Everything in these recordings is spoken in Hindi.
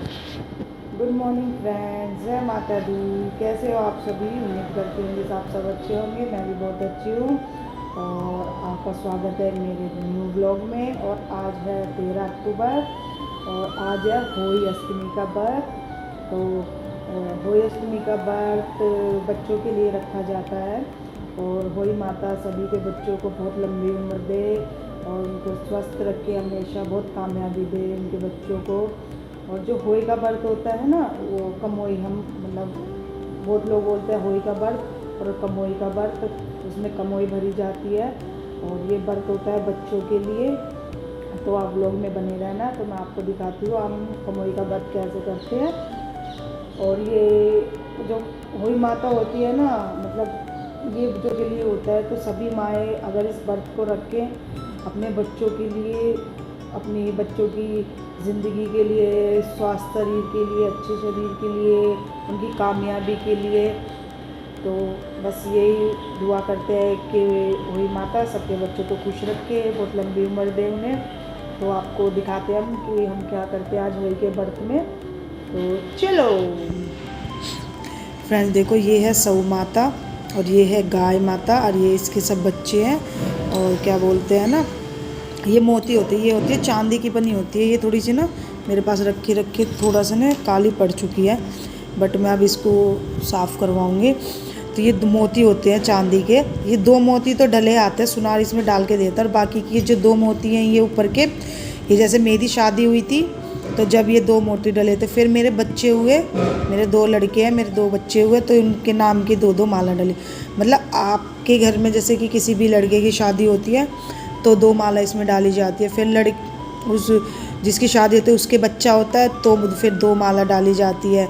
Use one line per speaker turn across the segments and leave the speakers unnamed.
गुड मॉर्निंग फ्रेंड्स, जय माता दी। कैसे हो आप सभी? उम्मीद करती हूँ कि आप सब अच्छे होंगे। मैं भी बहुत अच्छी हूँ और आपका स्वागत है मेरे न्यू ब्लॉग में। और आज है 13 अक्टूबर और आज है होली अष्टमी का व्रत। तो होली अष्टमी का व्रत बच्चों के लिए रखा जाता है और होली माता सभी के बच्चों को बहुत लंबी उम्र दे और उनको स्वस्थ रखे, हमेशा बहुत कामयाबी दे उनके बच्चों को। और जो होली का व्रत होता है ना, वो कमोई, हम मतलब बहुत लोग बोलते हैं होली का व्रत और कमोई का व्रत, उसमें कमोई भरी जाती है और ये व्रत होता है बच्चों के लिए। तो आप लोग में बने रहना, तो मैं आपको दिखाती हूँ हम कमोई का व्रत कैसे करते हैं। और ये जो होली माता होती है ना, मतलब ये जो के लिए होता है, तो सभी माएँ अगर इस व्रत को रखें अपने बच्चों के लिए, अपनी बच्चों की ज़िंदगी के लिए, स्वास्थ्य शरीर के लिए, अच्छे शरीर के लिए, उनकी कामयाबी के लिए, तो बस यही दुआ करते हैं कि वही माता सबके बच्चों को खुश रखे, बहुत लंबी उम्र दे उन्हें। तो आपको दिखाते हैं हम कि हम क्या करते हैं आज होली के व्रत में। तो चलो फ्रेंड्स, देखो ये है सऊ माता और ये है गाय माता और ये इसके सब बच्चे हैं। और क्या बोलते हैं ना, ये मोती होती है, ये होती है चांदी की बनी होती है। ये थोड़ी सी ना मेरे पास रखी रखी थोड़ा सा ना काली पड़ चुकी है, बट मैं अब इसको साफ़ करवाऊँगी। तो ये मोती होते हैं चांदी के, ये 2 मोती तो डले आते हैं, सुनार इसमें डाल के देता है। और बाकी की जो 2 मोती हैं ये ऊपर के, ये जैसे मेरी शादी हुई थी तो जब ये 2 मोती डले थे, फिर मेरे बच्चे हुए, मेरे 2 लड़के हैं, मेरे 2 बच्चे हुए, तो उनके नाम की 2-2 माला डली। मतलब आपके घर में जैसे कि किसी भी लड़के की शादी होती है तो 2 माला इसमें डाली जाती है। फिर उस जिसकी शादी होती है उसके बच्चा होता है तो फिर 2 माला डाली जाती है।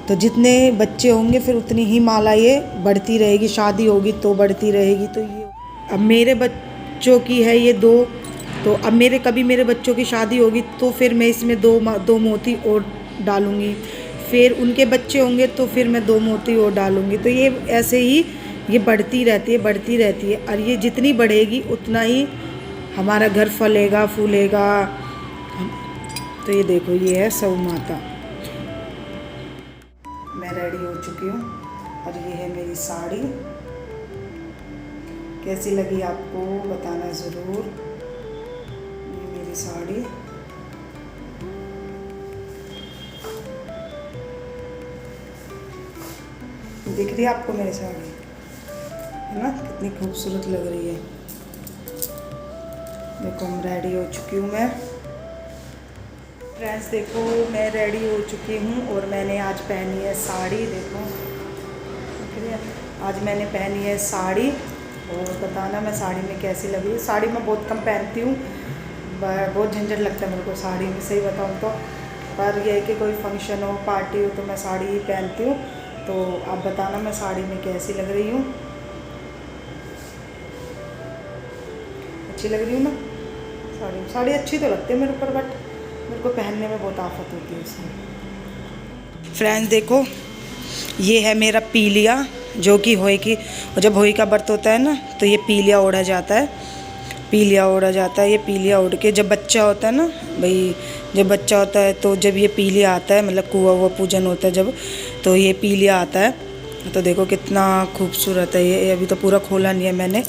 तो जितने बच्चे होंगे फिर उतनी ही माला ये बढ़ती रहेगी, शादी होगी तो बढ़ती रहेगी। तो ये अब मेरे बच्चों की है ये 2, तो अब कभी मेरे बच्चों की शादी होगी तो फिर मैं इसमें 2 मोती और डालूँगी। फिर उनके बच्चे होंगे तो फिर मैं 2 मोती और डालूँगी। तो ये ऐसे ही ये बढ़ती रहती है, बढ़ती रहती है। और ये जितनी बढ़ेगी उतना ही हमारा घर फलेगा फूलेगा। तो ये देखो, ये है सऊ माता। मैं रेडी हो चुकी हूँ और ये है मेरी साड़ी। कैसी लगी आपको बताना ज़रूर। ये मेरी साड़ी, दिख रही है आपको मेरी साड़ी, है ना? कितनी खूबसूरत लग रही है। देखो मैं रेडी हो चुकी हूँ मैं। फ्रेंड्स देखो, मैं रेडी हो चुकी हूँ और मैंने आज पहनी है साड़ी। देखो आज मैंने पहनी है साड़ी और बताना मैं साड़ी में कैसी लगी। साड़ी मैं बहुत कम पहनती हूँ, बहुत झंझट लगता है मेरे को साड़ी में, सही बताऊँ तो। पर यह है कि कोई फंक्शन हो, पार्टी हो तो मैं साड़ी ही पहनती हूँ। तो आप बताना मैं साड़ी में कैसी लग रही हूँ। अच्छी लग रही हूँ ना साड़ी अच्छी तो लगती है मेरे ऊपर, बट मेरे को पहनने में बहुत आफत होती है इसमें। फ्रेंड्स देखो, ये है मेरा पीलिया, जो कि होई की, जब होई का व्रत होता है ना तो ये पीलिया ओढ़ा जाता है, पीलिया ओढ़ा जाता है। ये पीलिया ओढ़ के जब बच्चा होता है ना भाई, जब बच्चा होता है तो जब ये पीलिया आता है, मतलब कुआं हुआ पूजन होता है जब, तो ये पीलिया आता है। तो देखो कितना खूबसूरत है ये अभी तो पूरा खोला नहीं है मैंने।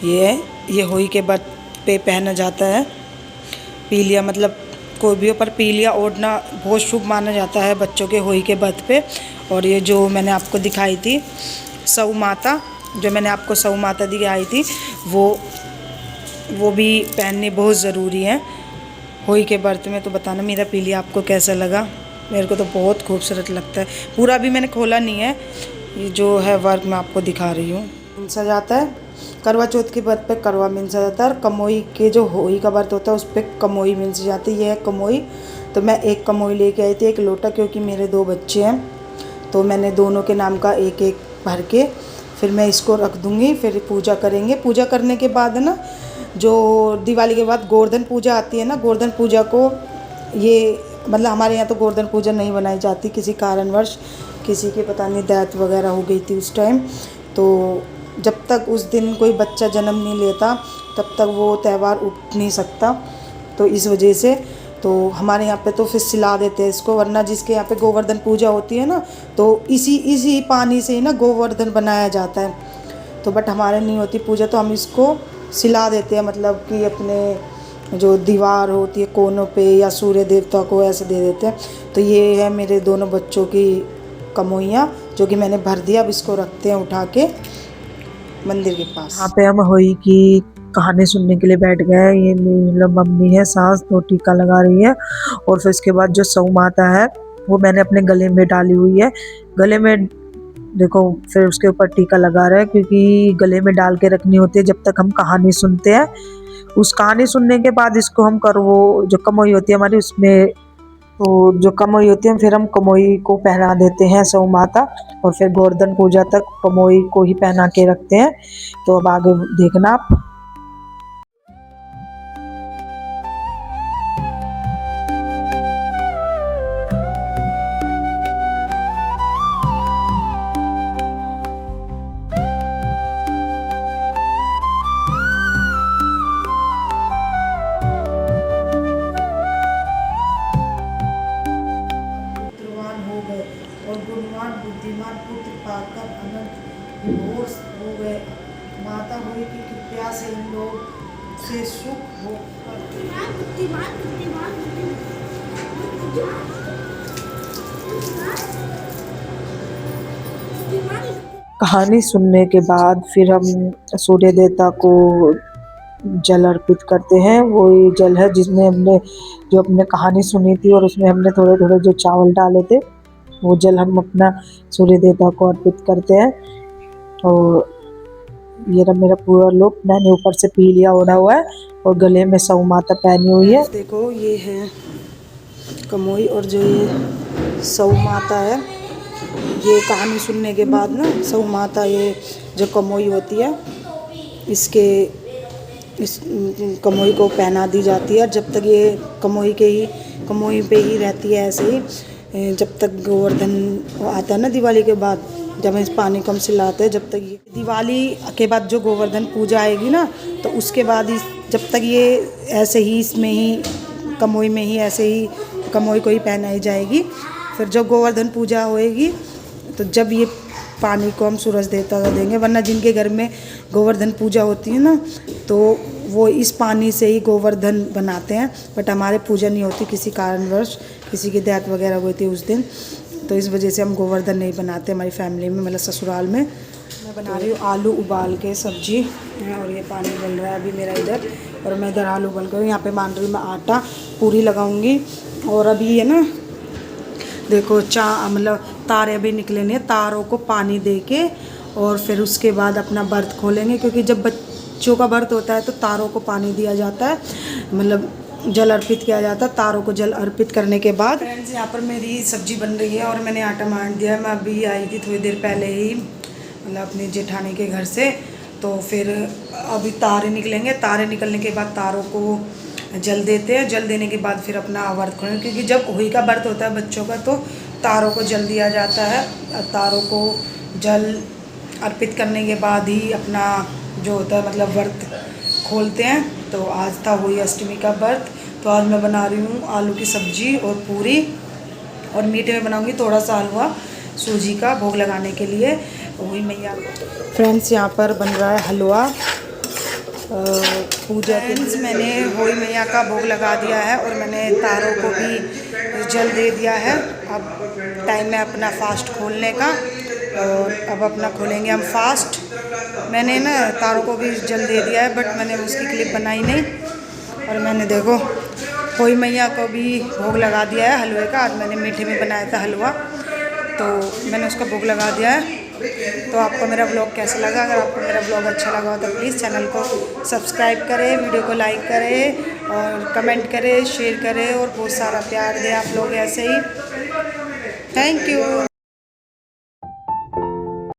ये होई के व्रत पे पहना जाता है पीलिया, मतलब कोई भी हो, पर पीलिया ओढ़ना बहुत शुभ माना जाता है बच्चों के होली के व्रत पे। और ये जो मैंने आपको दिखाई थी सऊ माता, जो मैंने आपको सऊ माता दिखाई थी, वो भी पहननी बहुत ज़रूरी है होली के व्रत में। तो बताना मेरा पीलिया आपको कैसा लगा। मेरे को तो बहुत खूबसूरत लगता है। पूरा भी मैंने खोला नहीं है, ये जो है वर्क मैं आपको दिखा रही हूँ। मिंसा जाता है करवा चौथ के व्रत पे, करवा मिंसा जाता है। और कमोई के जो होली का व्रत होता है उस पर कमोई मिंसी जाती है। ये है कमोई। तो मैं एक कमोई लेके आई थी, एक लोटा, क्योंकि मेरे 2 बच्चे हैं तो मैंने दोनों के नाम का एक एक भर के फिर मैं इसको रख दूँगी। फिर पूजा करेंगे। पूजा करने के बाद ना, जो दिवाली के बाद गोवर्धन पूजा आती है ना, गोवर्धन पूजा को ये मतलब हमारे यहाँ तो गोवर्धन पूजा नहीं बनाई जाती किसी कारणवश, किसी के पता नहीं डेथ वगैरह हो गई थी उस टाइम। तो जब तक उस दिन कोई बच्चा जन्म नहीं लेता तब तक वो त्यौहार उठ नहीं सकता। तो इस वजह से तो हमारे यहाँ पे तो फिर सिला देते हैं इसको, वरना जिसके यहाँ पे गोवर्धन पूजा होती है ना तो इसी पानी से ही ना गोवर्धन बनाया जाता है। तो बट हमारे नहीं होती पूजा तो हम इसको सिला देते हैं, मतलब कि अपने जो दीवार होती है कोनों पे या सूर्य देवता को ऐसे दे देते हैं। तो ये है मेरे दोनों बच्चों की कमोइयाँ जो कि मैंने भर दिया। अब इसको रखते हैं उठा के मंदिर के पास। यहाँ पे हम होई की कहानी सुनने के लिए बैठ गए। ये मतलब मम्मी है, सास तो टीका लगा रही है, और फिर उसके बाद जो सौ माता है वो मैंने अपने गले में डाली हुई है। गले में देखो, फिर उसके ऊपर टीका लगा रहा है क्योंकि गले में डाल के रखनी होती है जब तक हम कहानी सुनते हैं। उस कहानी सुनने के बाद इसको हम कर वो जो कमोई होती है हमारी उसमें, तो जो कमोई होती है फिर हम कमोई को पहना देते हैं सौ माता, और फिर गोवर्धन पूजा तक कमोई को ही पहना के रखते हैं। तो अब आगे देखना आप। और गुणवान बुद्धिमान पुत्र पाकर अनंत विभोर हो गए। माता हुई की कृपया से इन लोग से सुख हो। कहानी सुनने के बाद फिर हम सूर्य देवता को जल अर्पित करते हैं। वो ये जल है जिसमें हमने जो अपने कहानी सुनी थी और उसमें हमने थोड़े थोड़े जो चावल डाले थे, वो जल हम अपना सूर्य देवता को अर्पित करते हैं। और ये रहा मेरा पूरा लुक, मैंने ऊपर से पी लिया ओढ़ा हुआ है और गले में सौ माता पहनी हुई है। देखो ये है कमोई, और जो ये सौ माता है ये कहानी सुनने के बाद ना सौ माता ये जो कमोई होती है इस कमोई को पहना दी जाती है। जब तक ये कमोई पे ही रहती है ऐसे ही, जब तक गोवर्धन आता है ना दिवाली के बाद, जब इस पानी को हम सिलाते हैं, जब तक ये दिवाली के बाद जो गोवर्धन पूजा आएगी ना तो उसके बाद जब तक ये ऐसे ही इसमें ही कमोई में ही ऐसे ही कमोई को ही पहनाई जाएगी। फिर जब गोवर्धन पूजा होएगी तो जब ये पानी को हम सूरज देवता को देंगे, वरना जिनके घर में गोवर्धन पूजा होती है ना तो वो इस पानी से ही गोवर्धन बनाते हैं। बट हमारे पूजा नहीं होती किसी कारणवश, किसी की डेथ वगैरह हुई थी उस दिन, तो इस वजह से हम गोवर्धन नहीं बनाते हमारी फैमिली में, मतलब ससुराल में। मैं बना रही हूँ आलू उबाल के सब्जी, और ये पानी बन रहा है अभी मेरा इधर, और मैं इधर आलू उबाल कर यहाँ पे मान रही हूँ मैं आटा पूरी लगाऊंगी। और अभी है ना देखो मतलब तारे अभी निकले नहीं, तारों को पानी दे के और फिर उसके बाद अपना बर्त खोलेंगे, क्योंकि जब बच्चों का बर्त होता है तो तारों को पानी दिया जाता है, मतलब जल अर्पित किया जाता है। तारों को जल अर्पित करने के बाद फ्रेंड्स यहाँ पर मेरी सब्जी बन रही है और मैंने आटा मान दिया है। मैं अभी आई थी थोड़ी देर पहले ही, मतलब अपनी जेठानी के घर से, तो फिर अभी तारे निकलेंगे। तारे निकलने के बाद तारों को जल देते हैं, जल देने के बाद फिर अपना व्रत खोलेंगे, क्योंकि जब होली का व्रत होता है बच्चों का तो तारों को जल दिया जाता है। तारों को जल अर्पित करने के बाद ही अपना जो होता है मतलब व्रत खोलते हैं। तो आज था होली अष्टमी का व्रत, तो आज मैं बना रही हूँ आलू की सब्जी और पूरी, और मीठे में बनाऊँगी थोड़ा सा हलवा सूजी का भोग लगाने के लिए होली मैया। फ्रेंड्स यहाँ पर बन रहा है हलवा पूजा के लिए। मैंने होली मैया का भोग लगा दिया है और मैंने तारों को भी जल दे दिया है। अब टाइम है अपना फास्ट खोलने का, और अब अपना खोलेंगे हम फास्ट। मैंने ना तारों को भी जल दे दिया है, बट मैंने उसकी क्लिप बनाई नहीं। और मैंने देखो होली मैया को भी भोग लगा दिया है हलवे का। आज मैंने मीठे में बनाया था हलवा, तो मैंने उसका भोग लगा दिया है। तो आपको मेरा ब्लॉग कैसा लगा? अगर आपको मेरा ब्लॉग अच्छा लगा हो तो प्लीज़ चैनल को सब्सक्राइब करें, वीडियो को लाइक करें और कमेंट करें, शेयर करें, और बहुत सारा प्यार दें आप लोग ऐसे ही। Thank you.